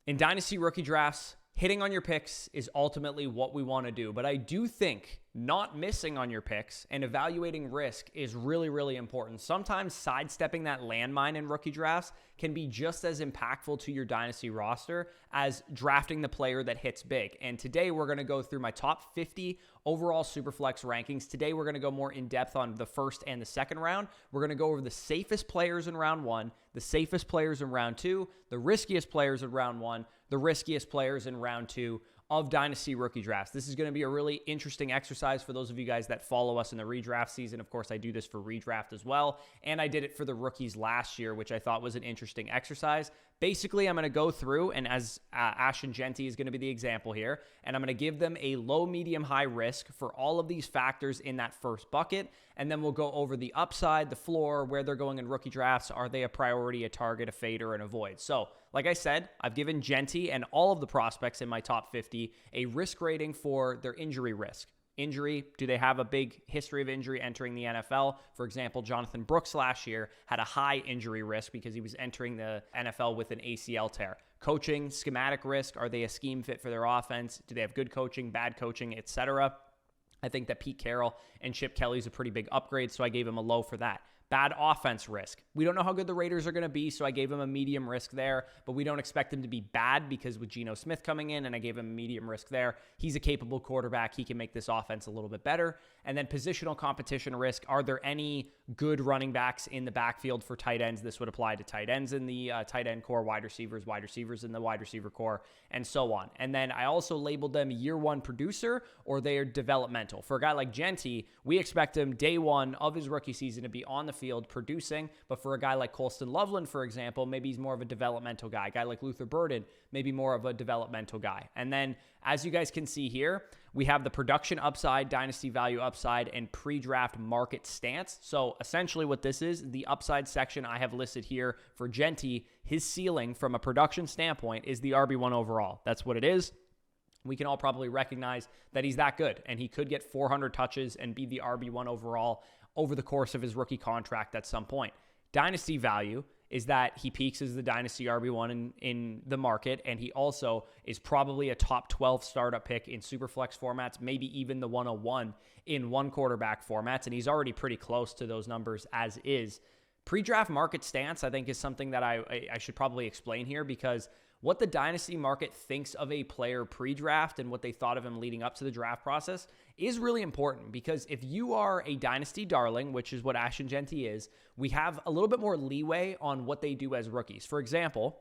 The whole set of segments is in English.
In Dynasty rookie drafts, hitting on your picks is ultimately what we want to do. But I do think not missing on your picks and evaluating risk is really, really important. Sometimes sidestepping that landmine in rookie drafts can be just as impactful to your Dynasty roster as drafting the player that hits big. And today we're going to go through my top 50 overall Superflex rankings. Today we're going to go more in depth on the first and the second round. We're going to go over the safest players in round 1, the safest players in round 2, the riskiest players in round 1, the riskiest players in round 2 of Dynasty rookie drafts. This is going to be a really interesting exercise for those of you guys that follow us in the redraft season. Of course, I do this for redraft as well, and I did it for the rookies last year, which I thought was an interesting exercise. Basically, I'm going to go through, and as Ashton Genty is going to be the example here, and I'm going to give them a low, medium, high risk for all of these factors in that first bucket, and then we'll go over the upside, the floor, where they're going in rookie drafts. Are they a priority, a target, a fade, or an avoid? So, like I said, I've given Genty and all of the prospects in my top 50 a risk rating for their injury risk. Injury, do they have a big history of injury entering the NFL? For example, Jonathan Brooks last year had a high injury risk because he was entering the NFL with an ACL tear. Coaching, schematic risk, are they a scheme fit for their offense? Do they have good coaching, bad coaching, etc.? I think that Pete Carroll and Chip Kelly is a pretty big upgrade, so I gave him a low for that. Bad offense risk. We don't know how good the Raiders are going to be, so I gave him a medium risk there, but we don't expect them to be bad because with Geno Smith coming in, and I gave him a medium risk there. He's a capable quarterback. He can make this offense a little bit better. And then positional competition risk. Are there any good running backs in the backfield for tight ends? This would apply to tight ends in the tight end core, wide receivers in the wide receiver core, and so on. And then I also labeled them year one producer, or they are developmental. For a guy like Genty, we expect him day one of his rookie season to be on the field producing, but for a guy like Colston Loveland, for example, maybe he's more of a developmental guy. A guy like Luther Burden, maybe more of a developmental guy. And then, as you guys can see here, we have the production upside, dynasty value upside, and pre-draft market stance. So essentially what this is, the upside section I have listed here for Genty, his ceiling from a production standpoint is the RB1 overall. That's what it is. We can all probably recognize that he's that good, and he could get 400 touches and be the RB1 overall over the course of his rookie contract at some point. Dynasty value is that he peaks as the dynasty RB1 in the market, and he also is probably a top 12 startup pick in superflex formats, maybe even the 101 in one quarterback formats, and he's already pretty close to those numbers as is. Pre-draft market stance, I think, is something that I should probably explain here, because what the dynasty market thinks of a player pre-draft and what they thought of him leading up to the draft process is really important, because if you are a dynasty darling, which is what Ashton Genty is, we have a little bit more leeway on what they do as rookies. For example,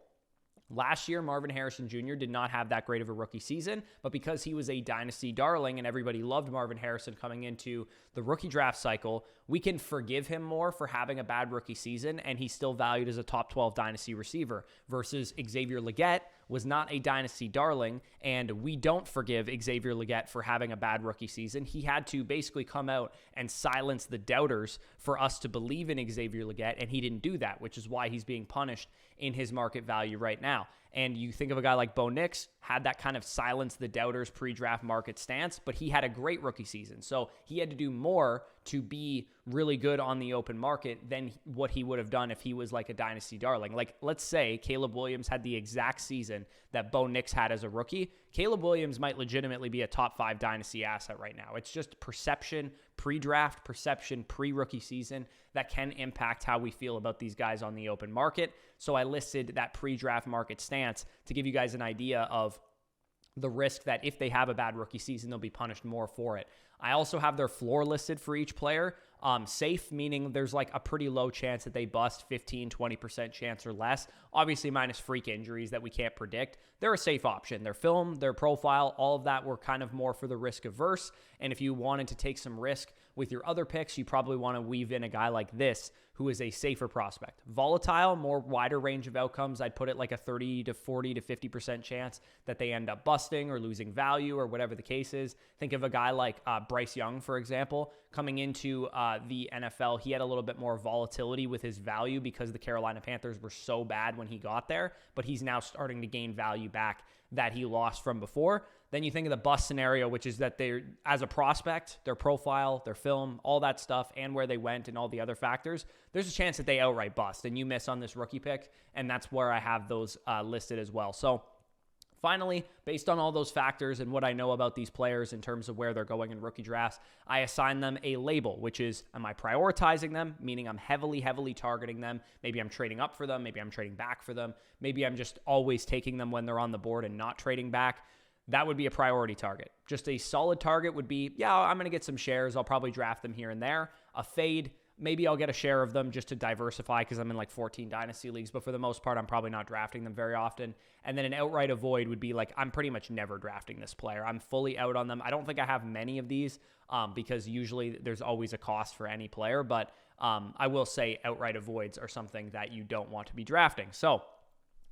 last year, Marvin Harrison Jr. did not have that great of a rookie season, but because he was a dynasty darling and everybody loved Marvin Harrison coming into the rookie draft cycle, we can forgive him more for having a bad rookie season, and he's still valued as a top 12 dynasty receiver, versus Xavier Legette was not a dynasty darling, and we don't forgive Xavier Legette for having a bad rookie season. He had to basically come out and silence the doubters for us to believe in Xavier Legette, and he didn't do that, which is why he's being punished in his market value right now. And you think of a guy like Bo Nix, had that kind of silence the doubters pre-draft market stance, but he had a great rookie season. So he had to do more to be really good on the open market than what he would have done if he was like a dynasty darling. Like, let's say Caleb Williams had the exact season that Bo Nix had as a rookie. Caleb Williams might legitimately be a top 5 dynasty asset right now. It's just perception pre-draft, perception pre-rookie season that can impact how we feel about these guys on the open market. So I listed that pre-draft market stance to give you guys an idea of the risk that if they have a bad rookie season, they'll be punished more for it. I also have their floor listed for each player. Safe, meaning there's like a pretty low chance that they bust, 15, 20% chance or less. Obviously, minus freak injuries that we can't predict. They're a safe option. Their film, their profile, all of that were kind of more for the risk averse. And if you wanted to take some risk with your other picks, you probably want to weave in a guy like this, who is a safer prospect. Volatile, more wider range of outcomes. I'd put it like a 30 to 40 to 50% chance that they end up busting or losing value or whatever the case is. Think of a guy like Bryce Young, for example, coming into the NFL. He had a little bit more volatility with his value because the Carolina Panthers were so bad when he got there, but he's now starting to gain value back that he lost from before. Then you think of the bust scenario, which is that they're, as a prospect, their profile, their film, all that stuff, and where they went and all the other factors, there's a chance that they outright bust and you miss on this rookie pick, and that's where I have those listed as well. So Finally, based on all those factors and what I know about these players in terms of where they're going in rookie drafts, I assign them a label, which is, am I prioritizing them? Meaning I'm heavily targeting them. Maybe I'm trading up for them. Maybe I'm trading back for them. Maybe I'm just always taking them when they're on the board and not trading back. That would be a priority target. Just a solid target would be, yeah, I'm going to get some shares. I'll probably draft them here and there. A fade, maybe I'll get a share of them just to diversify because I'm in like 14 Dynasty leagues, but for the most part, I'm probably not drafting them very often. And then an outright avoid would be like, I'm pretty much never drafting this player. I'm fully out on them. I don't think I have many of these because usually there's always a cost for any player, but I will say outright avoids are something that you don't want to be drafting. So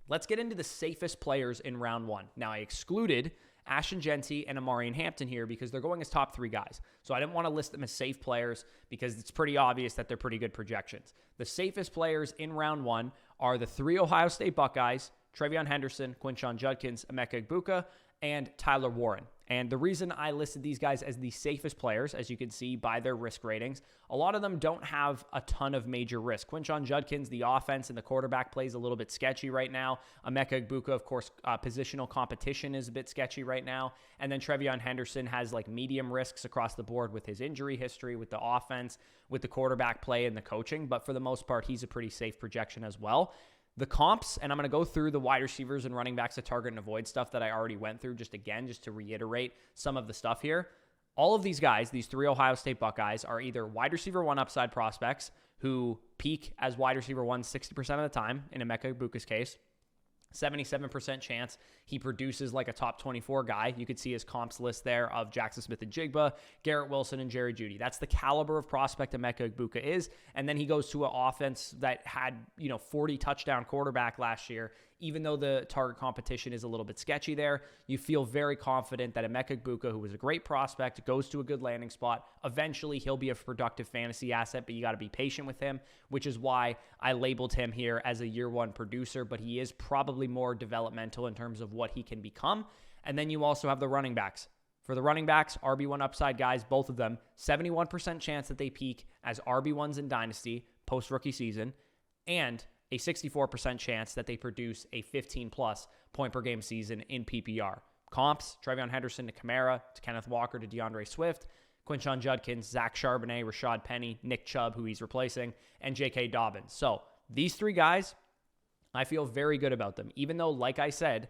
let's get into the safest players in round one. Now, I excluded Ashton Genty and Amarian Hampton here because they're going as top 3 guys. So I didn't want to list them as safe players because it's pretty obvious that they're pretty good projections. The safest players in round one are the 3 Ohio State Buckeyes, Trevion Henderson, Quinshon Judkins, Emeka Egbuka, and Tyler Warren. And the reason I listed these guys as the safest players, as you can see by their risk ratings, a lot of them don't have a ton of major risk. Quinshon Judkins, the offense and the quarterback plays a little bit sketchy right now. Emeka Egbuka, of course, positional competition is a bit sketchy right now. And then Trevion Henderson has like medium risks across the board with his injury history, with the offense, with the quarterback play and the coaching. But for the most part, he's a pretty safe projection as well. The comps, and I'm going to go through the wide receivers and running backs to target and avoid stuff that I already went through just to reiterate some of the stuff here. All of these guys, these 3 Ohio State Buckeyes, are either wide receiver 1 upside prospects who peak as wide receiver 1 60% of the time, in Emeka Egbuka's case. 77% chance he produces like a top 24 guy. You could see his comps list there of Jackson Smith-Njigba, Garrett Wilson, and Jerry Jeudy. That's the caliber of prospect Emeka Egbuka is. And then he goes to an offense that had, 40 touchdown quarterback last year. Even though the target competition is a little bit sketchy there, you feel very confident that Emeka Egbuka, who was a great prospect, goes to a good landing spot. Eventually, he'll be a productive fantasy asset, but you got to be patient with him, which is why I labeled him here as a year 1 producer, but he is probably more developmental in terms of what he can become. And then you also have the running backs. For the running backs, RB1 upside guys, both of them, 71% chance that they peak as RB1s in Dynasty post-rookie season, and a 64% chance that they produce a 15-plus point per game season in PPR. Comps, Trevion Henderson to Kamara, to Kenneth Walker, to DeAndre Swift, Quinshon Judkins, Zach Charbonnet, Rashad Penny, Nick Chubb, who he's replacing, and J.K. Dobbins. So these 3 guys, I feel very good about them. Even though, like I said,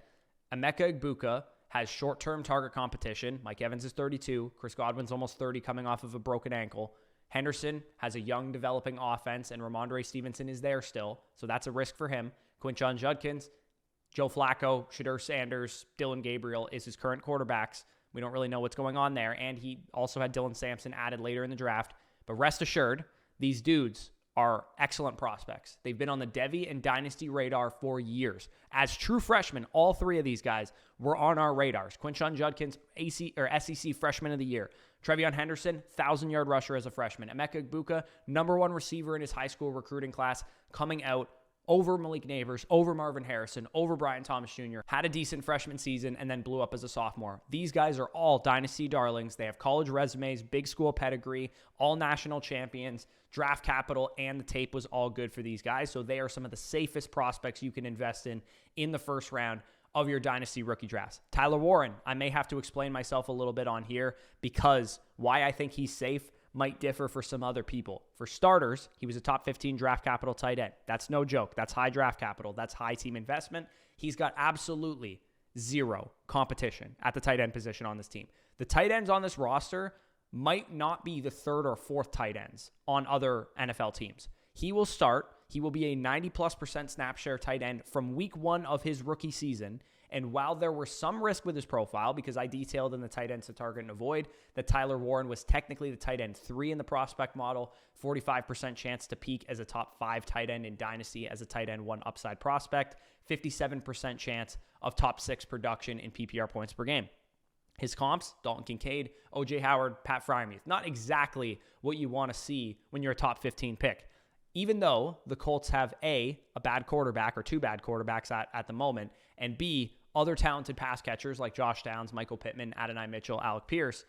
Emeka Egbuka has short-term target competition. Mike Evans is 32. Chris Godwin's almost 30 coming off of a broken ankle. Henderson has a young developing offense, and Ramondre Stevenson is there still, so that's a risk for him. Quinshon Judkins, Joe Flacco, Shadur Sanders, Dylan Gabriel is his current quarterbacks. We don't really know what's going on there, and he also had Dylan Sampson added later in the draft. But rest assured, these dudes are excellent prospects. They've been on the Devy and Dynasty radar for years. As true freshmen, all 3 of these guys were on our radars. Quinshon Judkins, SEC Freshman of the Year. Trevion Henderson, 1,000-yard rusher as a freshman. Emeka Egbuka, number 1 receiver in his high school recruiting class, coming out over Malik Neighbors, over Marvin Harrison, over Brian Thomas Jr., had a decent freshman season, and then blew up as a sophomore. These guys are all Dynasty darlings. They have college resumes, big school pedigree, all national champions, draft capital, and the tape was all good for these guys. So they are some of the safest prospects you can invest in the first round of your Dynasty rookie drafts. Tyler Warren, I may have to explain myself a little bit on here because why I think he's safe might differ for some other people. For starters, he was a top 15 draft capital tight end. That's no joke. That's high draft capital. That's high team investment. He's got absolutely 0 competition at the tight end position on this team. The tight ends on this roster might not be the 3rd or 4th tight ends on other NFL teams. He will start. He will be a 90+% snap share tight end from week 1 of his rookie season. And while there were some risk with his profile, because I detailed in the tight ends to target and avoid that Tyler Warren was technically the tight end 3 in the prospect model, 45% chance to peak as a top 5 tight end in Dynasty as a tight end 1 upside prospect, 57% chance of top 6 production in PPR points per game. His comps, Dalton Kincaid, O.J. Howard, Pat Freiermuth. Not exactly what you want to see when you're a top 15 pick. Even though the Colts have a bad quarterback or 2 bad quarterbacks at the moment, and B, other talented pass catchers like Josh Downs, Michael Pittman, Adonai Mitchell, Alec Pierce,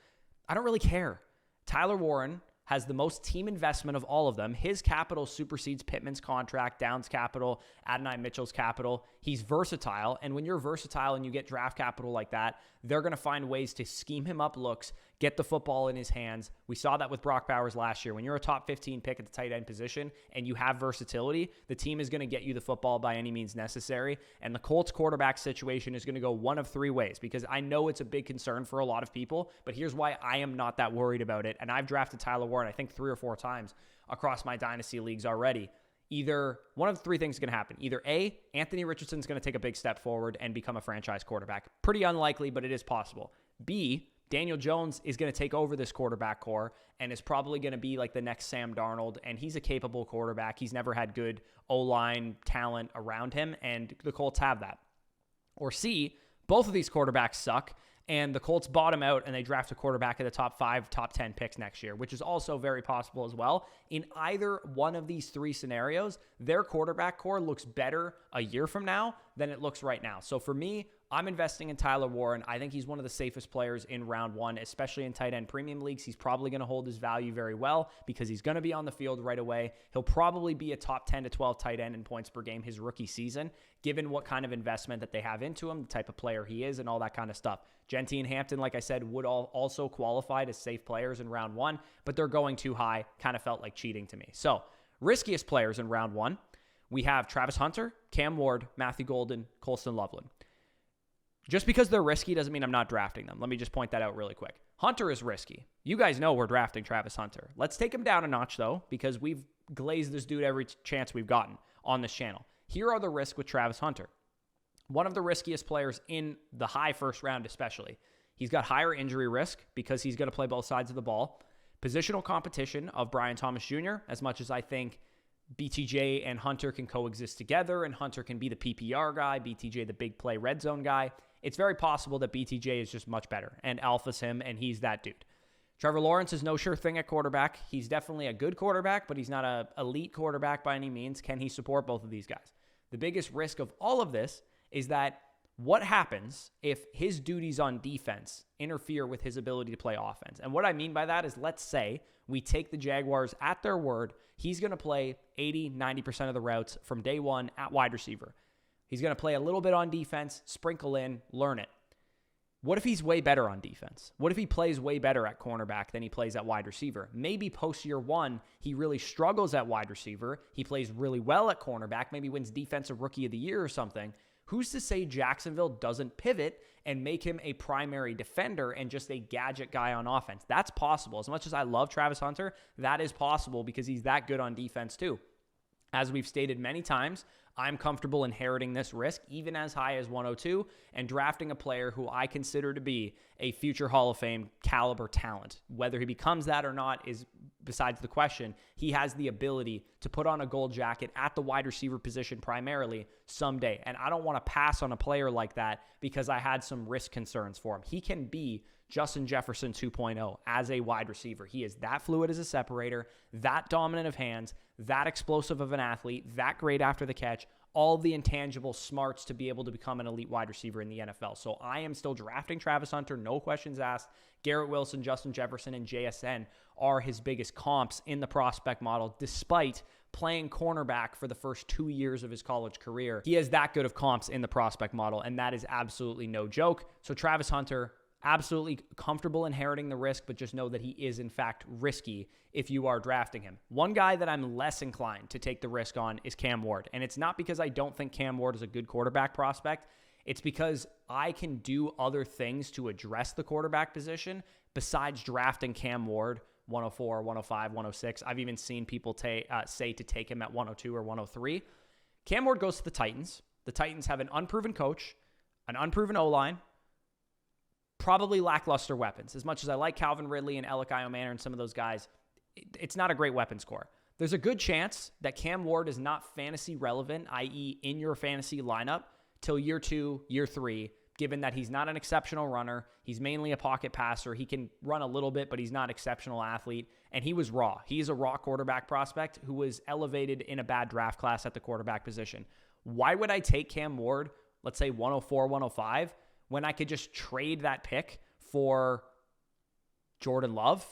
I don't really care. Tyler Warren has the most team investment of all of them. His capital supersedes Pittman's contract, Downs' capital, Adonai Mitchell's capital. He's versatile, and when you're versatile and you get draft capital like that, they're going to find ways to scheme him up looks, get the football in his hands. We saw that with Brock Bowers last year. When you're a top 15 pick at the tight end position and you have versatility, the team is going to get you the football by any means necessary. And the Colts quarterback situation is going to go one of three ways, because I know it's a big concern for a lot of people, but here's why I am not that worried about it. And I've drafted Tyler Warren, I think 3 or 4 times across my Dynasty leagues already. Either one of the three things is going to happen. Either A, Anthony Richardson's going to take a big step forward and become a franchise quarterback. Pretty unlikely, but it is possible. B, Daniel Jones is going to take over this quarterback core and is probably going to be like the next Sam Darnold, and he's a capable quarterback. He's never had good O-line talent around him, and the Colts have that. Or C, both of these quarterbacks suck, and the Colts bottom out and they draft a quarterback at the top 5, top 10 picks next year, which is also very possible as well. In either one of these three scenarios, their quarterback core looks better a year from now than it looks right now. So for me, I'm investing in Tyler Warren. I think he's one of the safest players in round 1, especially in tight end premium leagues. He's probably going to hold his value very well because he's going to be on the field right away. He'll probably be a top 10 to 12 tight end in points per game his rookie season, given what kind of investment that they have into him, the type of player he is, and all that kind of stuff. Genty and Hampton, like I said, would also qualify as safe players in round 1, but they're going too high. Kind of felt like cheating to me. So, riskiest players in round 1, we have Travis Hunter, Cam Ward, Matthew Golden, Colston, Loveland. Just because they're risky doesn't mean I'm not drafting them. Let me just point that out really quick. Hunter is risky. You guys know we're drafting Travis Hunter. Let's take him down a notch, though, because we've glazed this dude every chance we've gotten on this channel. Here are the risks with Travis Hunter. One of the riskiest players in the high first round especially. He's got higher injury risk because he's going to play both sides of the ball. Positional competition of Brian Thomas Jr., as much as I think BTJ and Hunter can coexist together and Hunter can be the PPR guy, BTJ the big play red zone guy, it's very possible that BTJ is just much better and alphas him, and he's that dude. Trevor Lawrence is no sure thing at quarterback. He's definitely a good quarterback, but he's not an elite quarterback by any means. Can he support both of these guys? The biggest risk of all of this is that what happens if his duties on defense interfere with his ability to play offense? And what I mean by that is, let's say we take the Jaguars at their word. He's going to play 80-90% of the routes from day one at wide receiver. He's going to play a little bit on defense, sprinkle in, learn it. What if he's way better on defense? What if he plays way better at cornerback than he plays at wide receiver? Maybe post year 1, he really struggles at wide receiver. He plays really well at cornerback, maybe wins defensive rookie of the year or something. Who's to say Jacksonville doesn't pivot and make him a primary defender and just a gadget guy on offense? That's possible. As much as I love Travis Hunter, that is possible because he's that good on defense too. As we've stated many times, I'm comfortable inheriting this risk, even as high as 102, and drafting a player who I consider to be a future Hall of Fame caliber talent. Whether he becomes that or not is besides the question. He has the ability to put on a gold jacket at the wide receiver position primarily someday, and I don't want to pass on a player like that because I had some risk concerns for him. He can be Justin Jefferson 2.0 as a wide receiver. He is that fluid as a separator, that dominant of hands, that explosive of an athlete, that great after the catch, all the intangible smarts to be able to become an elite wide receiver in the NFL. So I am still drafting Travis Hunter, no questions asked. Garrett Wilson, Justin Jefferson, and JSN are his biggest comps in the prospect model, despite playing cornerback for the first 2 years of his college career. He is that good of comps in the prospect model, and that is absolutely no joke. So Travis Hunter, absolutely comfortable inheriting the risk, but just know that he is, in fact, risky if you are drafting him. One guy that I'm less inclined to take the risk on is Cam Ward. And it's not because I don't think Cam Ward is a good quarterback prospect. It's because I can do other things to address the quarterback position besides drafting Cam Ward 104, 105, 106. I've even seen people say to take him at 102 or 103. Cam Ward goes to the Titans. The Titans have an unproven coach, an unproven O-line, probably lackluster weapons. As much as I like Calvin Ridley and Alec Iomanner and some of those guys, it's not a great weapons core. There's a good chance that Cam Ward is not fantasy relevant, i.e. in your fantasy lineup, till year 2, year 3, given that he's not an exceptional runner. He's mainly a pocket passer. He can run a little bit, but he's not an exceptional athlete. And he was raw. He's a raw quarterback prospect who was elevated in a bad draft class at the quarterback position. Why would I take Cam Ward, let's say 104, 105, when I could just trade that pick for Jordan Love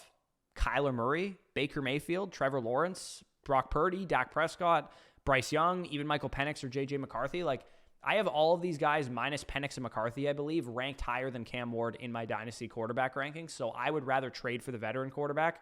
Kyler Murray, Baker Mayfield, Trevor Lawrence, Brock Purdy, Dak Prescott, Bryce Young, even Michael Penix or J.J. McCarthy. Like, I have all of these guys minus Penix and McCarthy, I believe, ranked higher than Cam Ward in my Dynasty quarterback rankings. So I would rather trade for the veteran quarterback.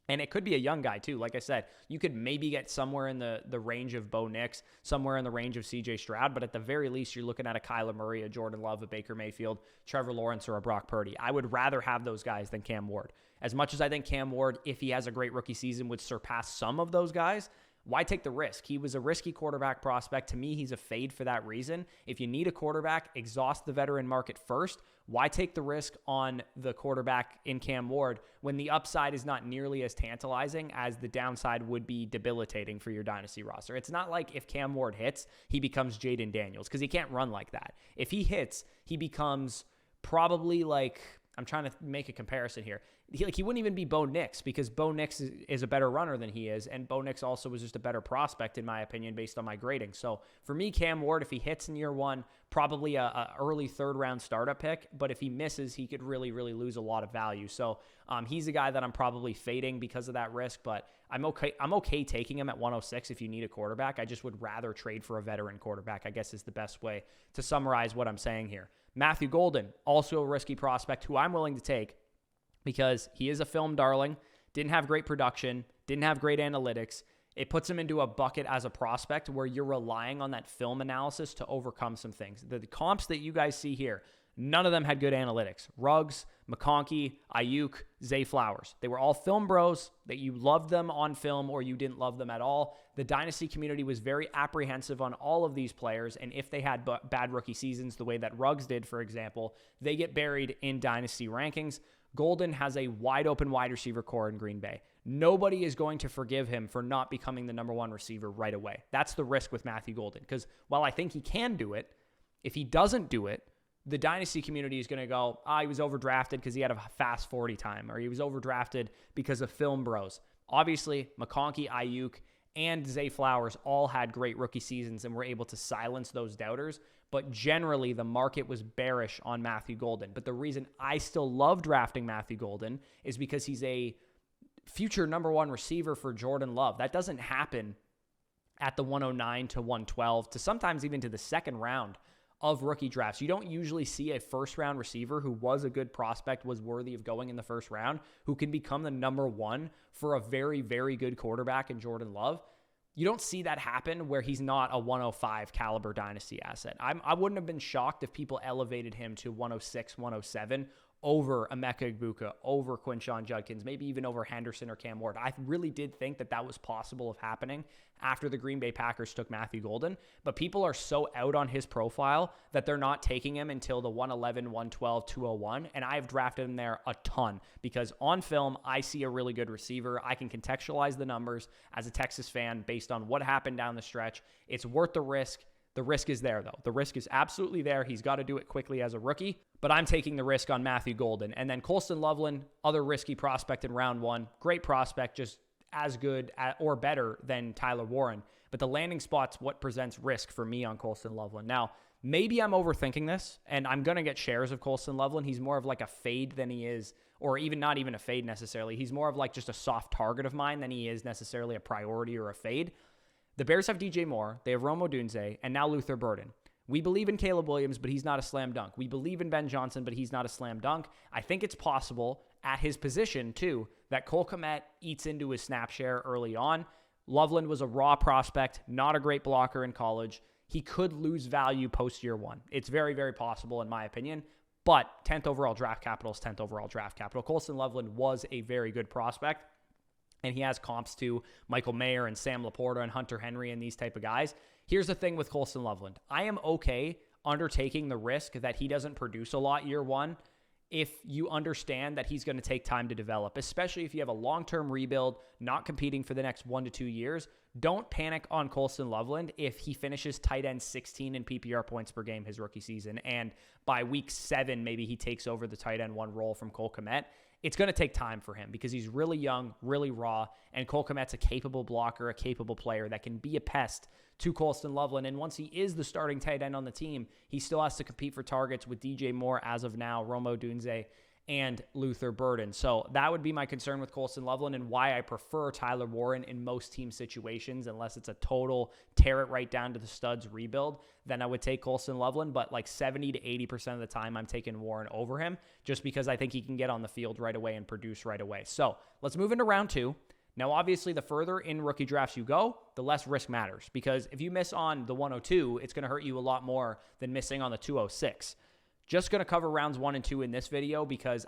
And it could be a young guy, too. Like I said, you could maybe get somewhere in the range of Bo Nix, somewhere in the range of C.J. Stroud. But at the very least, you're looking at a Kyler Murray, a Jordan Love, a Baker Mayfield, Trevor Lawrence, or a Brock Purdy. I would rather have those guys than Cam Ward. As much as I think Cam Ward, if he has a great rookie season, would surpass some of those guys, why take the risk? He was a risky quarterback prospect. To me, he's a fade for that reason. If you need a quarterback, exhaust the veteran market first. Why take the risk on the quarterback in Cam Ward when the upside is not nearly as tantalizing as the downside would be debilitating for your Dynasty roster? It's not like if Cam Ward hits, he becomes Jaden Daniels, because he can't run like that. If he hits, he becomes probably like, I'm trying to make a comparison here. He wouldn't even be Bo Nix, because Bo Nix is a better runner than he is, and Bo Nix also was just a better prospect, in my opinion, based on my grading. So for me, Cam Ward, if he hits in year one, probably a early third-round startup pick, but if he misses, he could really, really lose a lot of value. So he's a guy that I'm probably fading because of that risk, but I'm okay taking him at 106 if you need a quarterback. I just would rather trade for a veteran quarterback, I guess is the best way to summarize what I'm saying here. Matthew Golden, also a risky prospect who I'm willing to take, because he is a film darling, didn't have great production, didn't have great analytics. It puts him into a bucket as a prospect where you're relying on that film analysis to overcome some things. The comps that you guys see here, none of them had good analytics. Ruggs, McConkey, Ayuk, Zay Flowers. They were all film bros, that you loved them on film or you didn't love them at all. The Dynasty community was very apprehensive on all of these players, and if they had bad rookie seasons, the way that Ruggs did, for example, they get buried in Dynasty rankings. Golden has a wide-open wide receiver core in Green Bay. Nobody is going to forgive him for not becoming the number one receiver right away. That's the risk with Matthew Golden, because while I think he can do it, if he doesn't do it, the Dynasty community is going to go, he was overdrafted because he had a fast 40 time, or he was overdrafted because of film bros. Obviously, McConkey, Ayuk, and Zay Flowers all had great rookie seasons and were able to silence those doubters. But generally, the market was bearish on Matthew Golden. But the reason I still love drafting Matthew Golden is because he's a future number one receiver for Jordan Love. That doesn't happen at the 109 to 112 to sometimes even to the second round of rookie drafts. You don't usually see a first-round receiver who was a good prospect, was worthy of going in the first round, who can become the number one for a very, very good quarterback in Jordan Love. You don't see that happen where he's not a 105 caliber Dynasty asset. I wouldn't have been shocked if people elevated him to 106, 107 over Emeka Egbuka, over Quinshon Judkins, maybe even over Henderson or Cam Ward. I really did think that was possible of happening after the Green Bay Packers took Matthew Golden, but people are so out on his profile that they're not taking him until the 111, 112, 201, and I've drafted him there a ton because on film, I see a really good receiver. I can contextualize the numbers as a Texas fan based on what happened down the stretch. It's worth the risk. The risk is there, though. The risk is absolutely there. He's got to do it quickly as a rookie, but I'm taking the risk on Matthew Golden. And then Colston Loveland, other risky prospect in round one. Great prospect, just as good or better than Tyler Warren. But the landing spot's what presents risk for me on Colston Loveland. Now, maybe I'm overthinking this, and I'm going to get shares of Colston Loveland. He's more of like a fade than he is, or even not even a fade necessarily. He's more of like just a soft target of mine than he is necessarily a priority or a fade. The Bears have DJ Moore, they have Rome Odunze, and now Luther Burden. We believe in Caleb Williams, but he's not a slam dunk. We believe in Ben Johnson, but he's not a slam dunk. I think it's possible at his position, too, that Cole Kmet eats into his snap share early on. Loveland was a raw prospect, not a great blocker in college. He could lose value post year one. It's very, very possible, in my opinion. But 10th overall draft capital is 10th overall draft capital. Colston Loveland was a very good prospect. And he has comps to Michael Mayer and Sam Laporta and Hunter Henry and these type of guys. Here's the thing with Colston Loveland. I am okay undertaking the risk that he doesn't produce a lot year one if you understand that he's going to take time to develop, especially if you have a long-term rebuild, not competing for the next 1 to 2 years. Don't panic on Colston Loveland if he finishes tight end 16 in PPR points per game his rookie season, and by week 7, maybe he takes over the tight end 1 role from Cole Kmet. It's going to take time for him because he's really young, really raw, and Cole Kmet's a capable blocker, a capable player that can be a pest to Colston Loveland. And once he is the starting tight end on the team, he still has to compete for targets with DJ Moore as of now, Rome Odunze, and Luther Burden. So that would be my concern with Colston Loveland and why I prefer Tyler Warren in most team situations, unless it's a total tear it right down to the studs rebuild. Then I would take Colston Loveland, but like 70 to 80% of the time I'm taking Warren over him just because I think he can get on the field right away and produce right away. So let's move into round 2. Now, obviously, the further in rookie drafts you go, the less risk matters, because if you miss on the 102, it's going to hurt you a lot more than missing on the 206. Just going to cover rounds 1 and 2 in this video because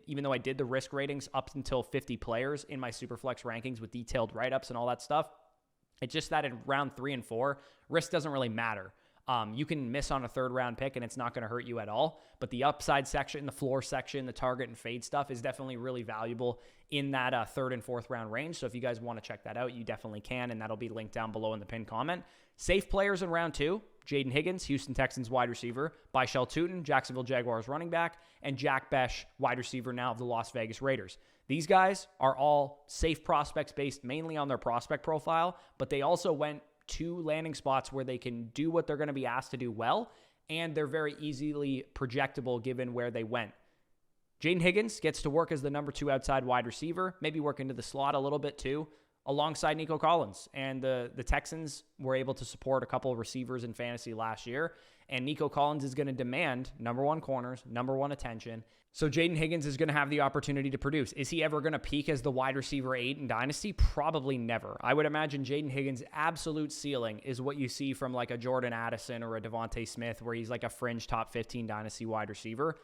even though I did the risk ratings up until 50 players in my Superflex rankings with detailed write-ups and all that stuff, it's just that in round 3 and 4, risk doesn't really matter. You can miss on a third-round pick, and it's not going to hurt you at all. But the upside section, the floor section, the target and fade stuff is definitely really valuable in that third and fourth round range. So if you guys want to check that out, you definitely can, and that'll be linked down below in the pinned comment. Safe players in round 2, Jaden Higgins, Houston Texans wide receiver, Byshell Tootin, Jacksonville Jaguars running back, and Jack Besh, wide receiver now of the Las Vegas Raiders. These guys are all safe prospects based mainly on their prospect profile, but they also went to landing spots where they can do what they're going to be asked to do well, and they're very easily projectable given where they went. Jaden Higgins gets to work as the number 2 outside wide receiver, maybe work into the slot a little bit too, alongside Nico Collins. And the Texans were able to support a couple of receivers in fantasy last year, and Nico Collins is going to demand number 1 corners, number 1 attention. So Jaden Higgins is going to have the opportunity to produce. Is he ever going to peak as the wide receiver 8 in Dynasty? Probably never. I would imagine Jaden Higgins' absolute ceiling is what you see from like a Jordan Addison or a Devontae Smith, where he's like a fringe top 15 Dynasty wide receiver.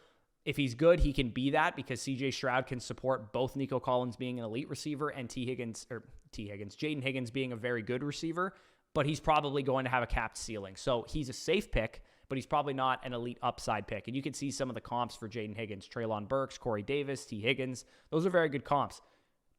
If he's good, he can be that because CJ Stroud can support both Nico Collins being an elite receiver and Jaden Higgins being a very good receiver, but he's probably going to have a capped ceiling. So he's a safe pick, but he's probably not an elite upside pick. And you can see some of the comps for Jaden Higgins: Treylon Burks, Corey Davis, T. Higgins. Those are very good comps.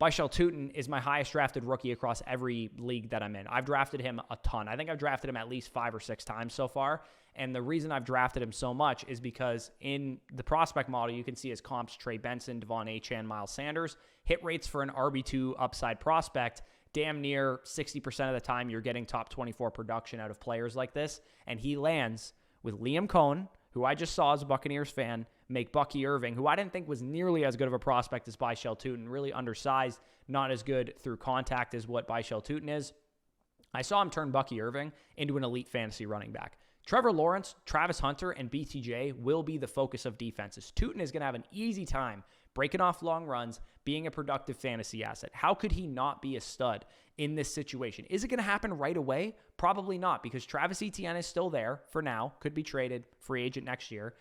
Byshell Tootin is my highest drafted rookie across every league that I'm in. I've drafted him a ton. I think I've drafted him at least 5 or 6 times so far. And the reason I've drafted him so much is because in the prospect model, you can see his comps: Trey Benson, Devon Achane, Miles Sanders. Hit rates for an RB2 upside prospect, damn near 60% of the time you're getting top 24 production out of players like this. And he lands with Liam Cohn, who I just saw as a Buccaneers fan, make Bucky Irving, who I didn't think was nearly as good of a prospect as Byshell Tootin, really undersized, not as good through contact as what Byshell Tootin is. I saw him turn Bucky Irving into an elite fantasy running back. Trevor Lawrence, Travis Hunter, and BTJ will be the focus of defenses. Tootin is going to have an easy time breaking off long runs, being a productive fantasy asset. How could he not be a stud in this situation? Is it going to happen right away? Probably not, because Travis Etienne is still there for now, could be traded, free agent next year.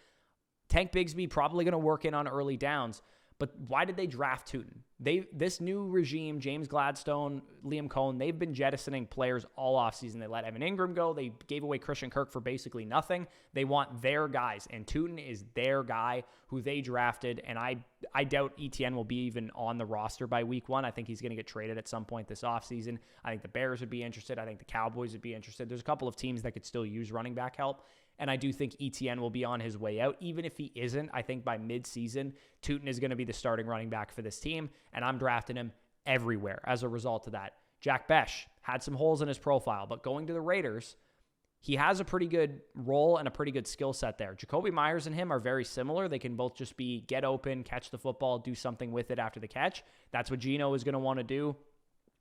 Tank Bigsby probably going to work in on early downs. But why did they draft Tootin? This new regime, James Gladstone, Liam Cohn, they've been jettisoning players all offseason. They let Evan Ingram go. They gave away Christian Kirk for basically nothing. They want their guys, and Tootin is their guy who they drafted, and I doubt Etienne will be even on the roster by week 1. I think he's going to get traded at some point this offseason. I think the Bears would be interested. I think the Cowboys would be interested. There's a couple of teams that could still use running back help. And I do think Etienne will be on his way out. Even if he isn't, I think by mid-season, Tootin is going to be the starting running back for this team, and I'm drafting him everywhere as a result of that. Jack Besh had some holes in his profile, but going to the Raiders, he has a pretty good role and a pretty good skill set there. Jacoby Myers and him are very similar. They can both just be get open, catch the football, do something with it after the catch. That's what Geno is going to want to do.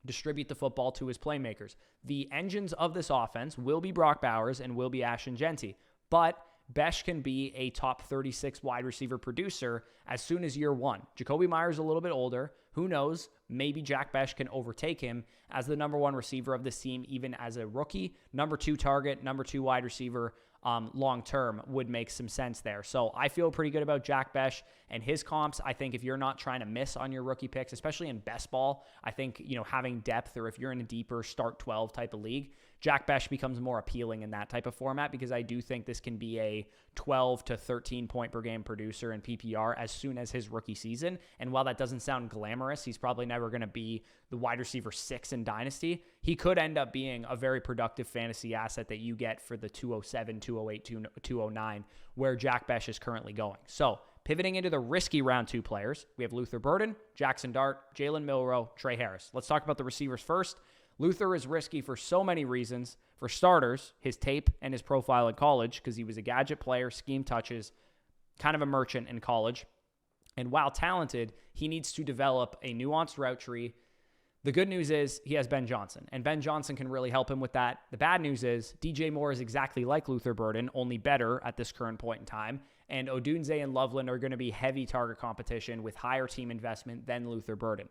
Distribute the football to his playmakers. The engines of this offense will be Brock Bowers and will be Ashton Genty, but Besh can be a top 36 wide receiver producer as soon as year 1. Jacoby Myers a little bit older. Who knows? Maybe Jack Besh can overtake him as the number 1 receiver of this team, even as a rookie. Number 2 target, number 2 wide receiver long-term would make some sense there. So I feel pretty good about Jack Besh and his comps. I think if you're not trying to miss on your rookie picks, especially in best ball, I think, having depth, or if you're in a deeper start 12 type of league, Jack Besh becomes more appealing in that type of format, because I do think this can be a 12 to 13 point per game producer in PPR as soon as his rookie season. And while that doesn't sound glamorous, he's probably never going to be the wide receiver 6 in Dynasty. He could end up being a very productive fantasy asset that you get for the 207, 208, 209, where Jack Besh is currently going. So pivoting into the risky round 2 players, we have Luther Burden, Jackson Dart, Jalen Milroe, Trey Harris. Let's talk about the receivers first. Luther is risky for so many reasons. For starters, his tape and his profile in college, because he was a gadget player, scheme touches, kind of a merchant in college. And while talented, he needs to develop a nuanced route tree. The good news is he has Ben Johnson, and Ben Johnson can really help him with that. The bad news is DJ Moore is exactly like Luther Burden, only better at this current point in time. And Odunze and Loveland are going to be heavy target competition with higher team investment than Luther Burden.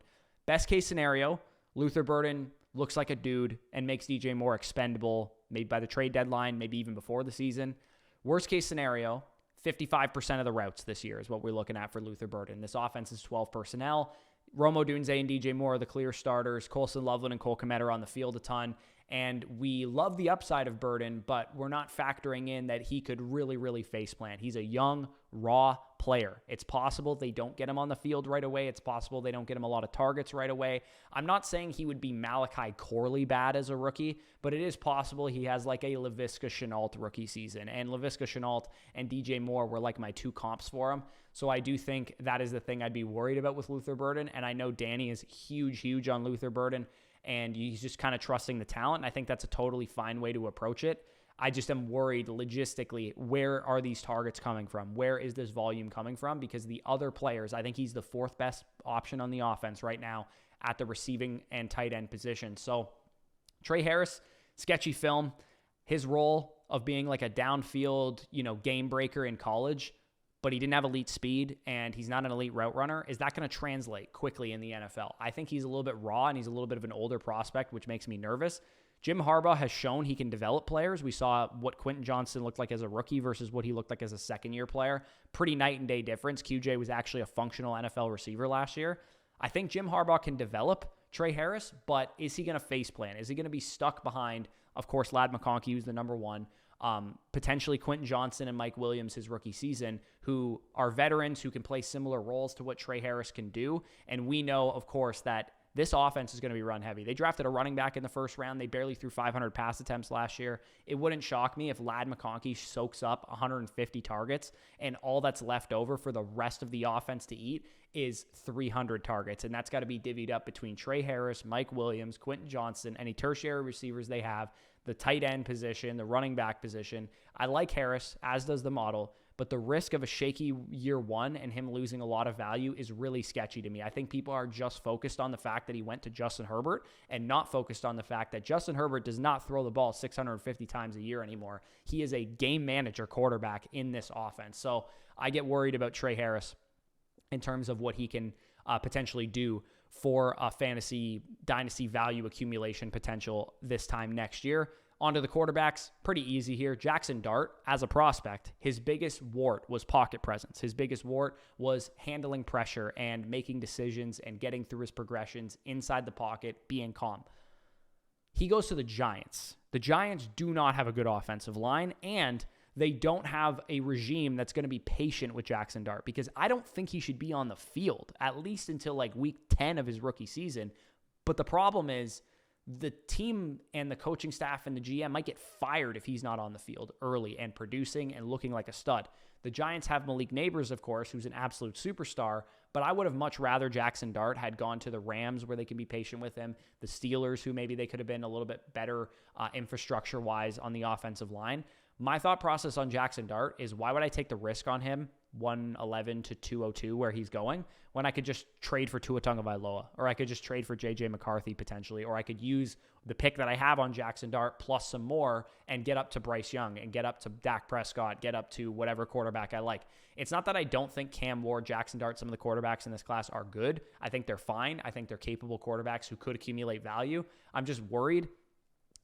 Best case scenario, Luther Burden looks like a dude and makes DJ Moore expendable, maybe by the trade deadline, maybe even before the season. Worst case scenario, 55% of the routes this year is what we're looking at for Luther Burden. This offense is 12 personnel. Romo Dunze and DJ Moore are the clear starters. Colston, Loveland, and Cole Kmet are on the field a ton. And we love the upside of Burden, but we're not factoring in that he could really, really face plant. He's a young, raw player. It's possible they don't get him on the field right away. It's possible they don't get him a lot of targets right away. I'm not saying he would be Malachi Corley bad as a rookie, but it is possible he has like a Laviska Shenault rookie season. And Laviska Shenault and DJ Moore were like my two comps for him. So I do think that is the thing I'd be worried about with Luther Burden. And I know Danny is huge on Luther Burden, and he's just kind of trusting the talent. And I think that's a totally fine way to approach it. I just am worried logistically, where are these targets coming from? Where is this volume coming from? Because the other players, I think he's the fourth best option on the offense right now at the receiving and tight end position. So Trey Harris, sketchy film. His role of being like a downfield, game breaker in college, but he didn't have elite speed and he's not an elite route runner. Is that going to translate quickly in the NFL? I think he's a little bit raw and he's a little bit of an older prospect, which makes me nervous. Jim Harbaugh has shown he can develop players. We saw what Quentin Johnston looked like as a rookie versus what he looked like as a second-year player. Pretty night and day difference. QJ was actually a functional NFL receiver last year. I think Jim Harbaugh can develop Trey Harris, but is he going to face plant? Is he going to be stuck behind, of course, Ladd McConkey, who's the number one, potentially Quentin Johnston and Mike Williams his rookie season, who are veterans who can play similar roles to what Trey Harris can do. And we know, of course, that this offense is going to be run heavy. They drafted a running back in the first round. They barely threw 500 pass attempts last year. It wouldn't shock me if Ladd McConkey soaks up 150 targets and all that's left over for the rest of the offense to eat is 300 targets. And that's got to be divvied up between Trey Harris, Mike Williams, Quentin Johnston, any tertiary receivers they have, the tight end position, the running back position. I like Harris, as does the model, but the risk of a shaky year one and him losing a lot of value is really sketchy to me. I think people are just focused on the fact that he went to Justin Herbert and not focused on the fact that Justin Herbert does not throw the ball 650 times a year anymore. He is a game manager quarterback in this offense. So I get worried about Trey Harris in terms of what he can potentially do for a fantasy dynasty value accumulation potential this time next year. Onto the quarterbacks, pretty easy here. Jackson Dart, as a prospect, his biggest wart was pocket presence. His biggest wart was handling pressure and making decisions and getting through his progressions inside the pocket, being calm. He goes to the Giants. The Giants do not have a good offensive line, and they don't have a regime that's going to be patient with Jackson Dart, because I don't think he should be on the field, at least until like week 10 of his rookie season. But the problem is, the team and the coaching staff and the GM might get fired if he's not on the field early and producing and looking like a stud. The Giants have Malik Neighbors, of course, who's an absolute superstar, but I would have much rather Jackson Dart had gone to the Rams where they can be patient with him, the Steelers, who maybe they could have been a little bit better infrastructure-wise on the offensive line. My thought process on Jackson Dart is, why would I take the risk on him, 111 to 202, where he's going, when I could just trade for Tua Tagovailoa, or I could just trade for J.J. McCarthy potentially, or I could use the pick that I have on Jackson Dart plus some more and get up to Bryce Young and get up to Dak Prescott, get up to whatever quarterback I like. It's not that I don't think Cam Ward, Jackson Dart, some of the quarterbacks in this class are good. I think they're fine. I think they're capable quarterbacks who could accumulate value. I'm just worried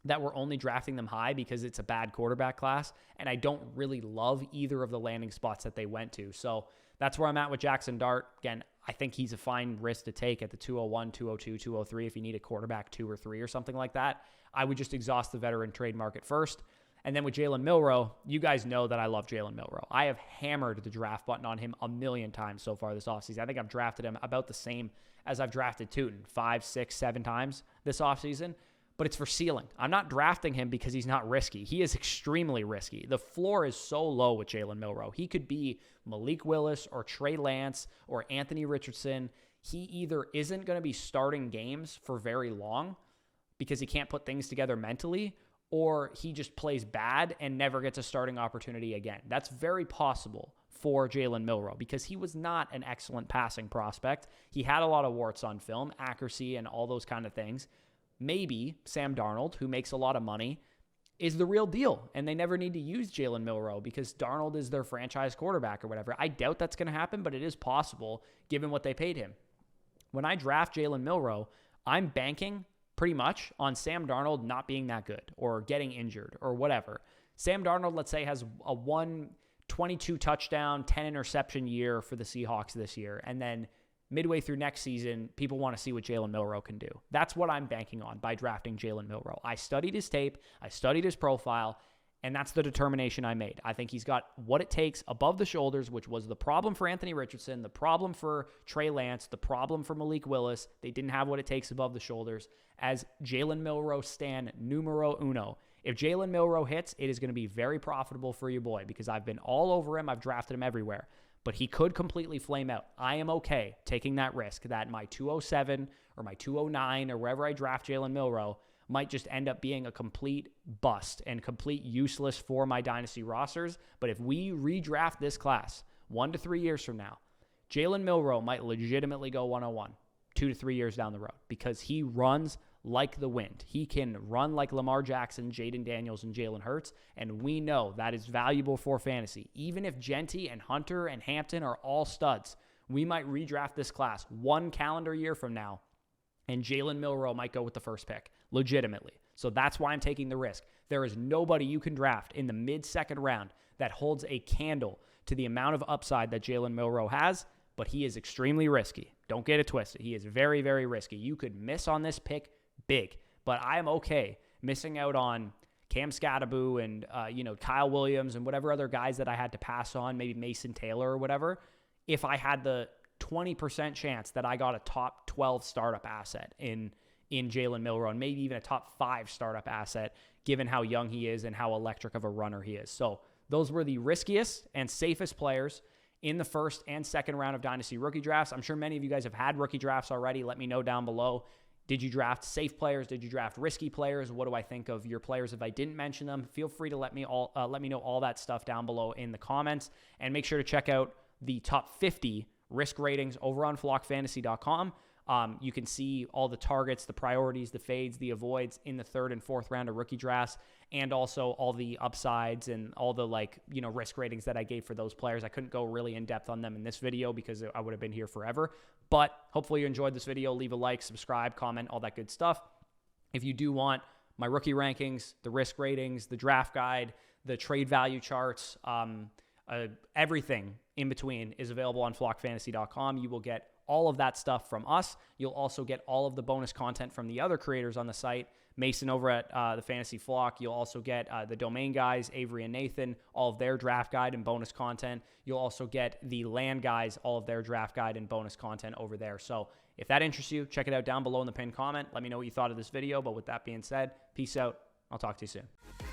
that we're only drafting them high because it's a bad quarterback class, and I don't really love either of the landing spots that they went to. So that's where I'm at with Jackson Dart. Again, I think he's a fine risk to take at the 201, 202, 203 if you need a quarterback 2 or 3 or something like that. I would just exhaust the veteran trade market first. And then with Jalen Milroe, you guys know that I love Jalen Milroe. I have hammered the draft button on him a million times so far this offseason. I think I've drafted him about the same as I've drafted Tootin, 5, 6, 7 times this offseason. But it's for ceiling. I'm not drafting him because he's not risky. He is extremely risky. The floor is so low with Jalen Milroe. He could be Malik Willis or Trey Lance or Anthony Richardson. He either isn't going to be starting games for very long because he can't put things together mentally, or he just plays bad and never gets a starting opportunity again. That's very possible for Jalen Milroe because he was not an excellent passing prospect. He had a lot of warts on film, accuracy, and all those kind of things. Maybe Sam Darnold, who makes a lot of money, is the real deal, and they never need to use Jalen Milroe because Darnold is their franchise quarterback or whatever. I doubt that's going to happen, but it is possible given what they paid him. When I draft Jalen Milroe, I'm banking pretty much on Sam Darnold not being that good or getting injured or whatever. Sam Darnold, let's say, has a 122 touchdown, 10 interception year for the Seahawks this year, and then midway through next season, people want to see what Jalen Milroe can do. That's what I'm banking on by drafting Jalen Milroe. I studied his tape, I studied his profile, and that's the determination I made. I think he's got what it takes above the shoulders, which was the problem for Anthony Richardson, the problem for Trey Lance, the problem for Malik Willis. They didn't have what it takes above the shoulders. As Jalen Milroe stan numero uno. If Jalen Milroe hits, it is going to be very profitable for your boy because I've been all over him. I've drafted him everywhere. But he could completely flame out. I am okay taking that risk that my 207 or my 209 or wherever I draft Jalen Milroe might just end up being a complete bust and complete useless for my dynasty rosters. But if we redraft this class 1 to 3 years from now, Jalen Milroe might legitimately go 101 2 to 3 years down the road because he runs like the wind. He can run like Lamar Jackson, Jaden Daniels, and Jalen Hurts, and we know that is valuable for fantasy. Even if Genty and Hunter and Hampton are all studs, we might redraft this class 1 calendar year from now, and Jalen Milroe might go with the first pick, legitimately. So that's why I'm taking the risk. There is nobody you can draft in the mid-second round that holds a candle to the amount of upside that Jalen Milroe has, but he is extremely risky. Don't get it twisted. He is very, very risky. You could miss on this pick big, but I am okay missing out on Cam Scatteraboo and Kyle Williams and whatever other guys that I had to pass on, maybe Mason Taylor or whatever, if I had the 20% chance that I got a top 12 startup asset in Jalen Milroe and maybe even a top 5 startup asset given how young he is and how electric of a runner he is. So those were the riskiest and safest players in the first and second round of Dynasty rookie drafts. I'm sure many of you guys have had rookie drafts already. Let me know down below. Did you draft safe players? Did you draft risky players? What do I think of your players if I didn't mention them? Feel free to let me know all that stuff down below in the comments. And make sure to check out the top 50 risk ratings over on flockfantasy.com. You can see all the targets, the priorities, the fades, the avoids in the third and fourth round of rookie drafts, and also all the upsides and all the risk ratings that I gave for those players. I couldn't go really in depth on them in this video because I would have been here forever. But hopefully you enjoyed this video. Leave a like, subscribe, comment, all that good stuff. If you do want my rookie rankings, the risk ratings, the draft guide, the trade value charts, everything in between is available on flockfantasy.com. You will get all of that stuff from us. You'll also get all of the bonus content from the other creators on the site. Mason over at the Fantasy Flock. You'll also get the domain guys, Avery and Nathan, all of their draft guide and bonus content. You'll also get the land guys, all of their draft guide and bonus content over there. So if that interests you, check it out down below in the pinned comment. Let me know what you thought of this video. But with that being said, peace out. I'll talk to you soon.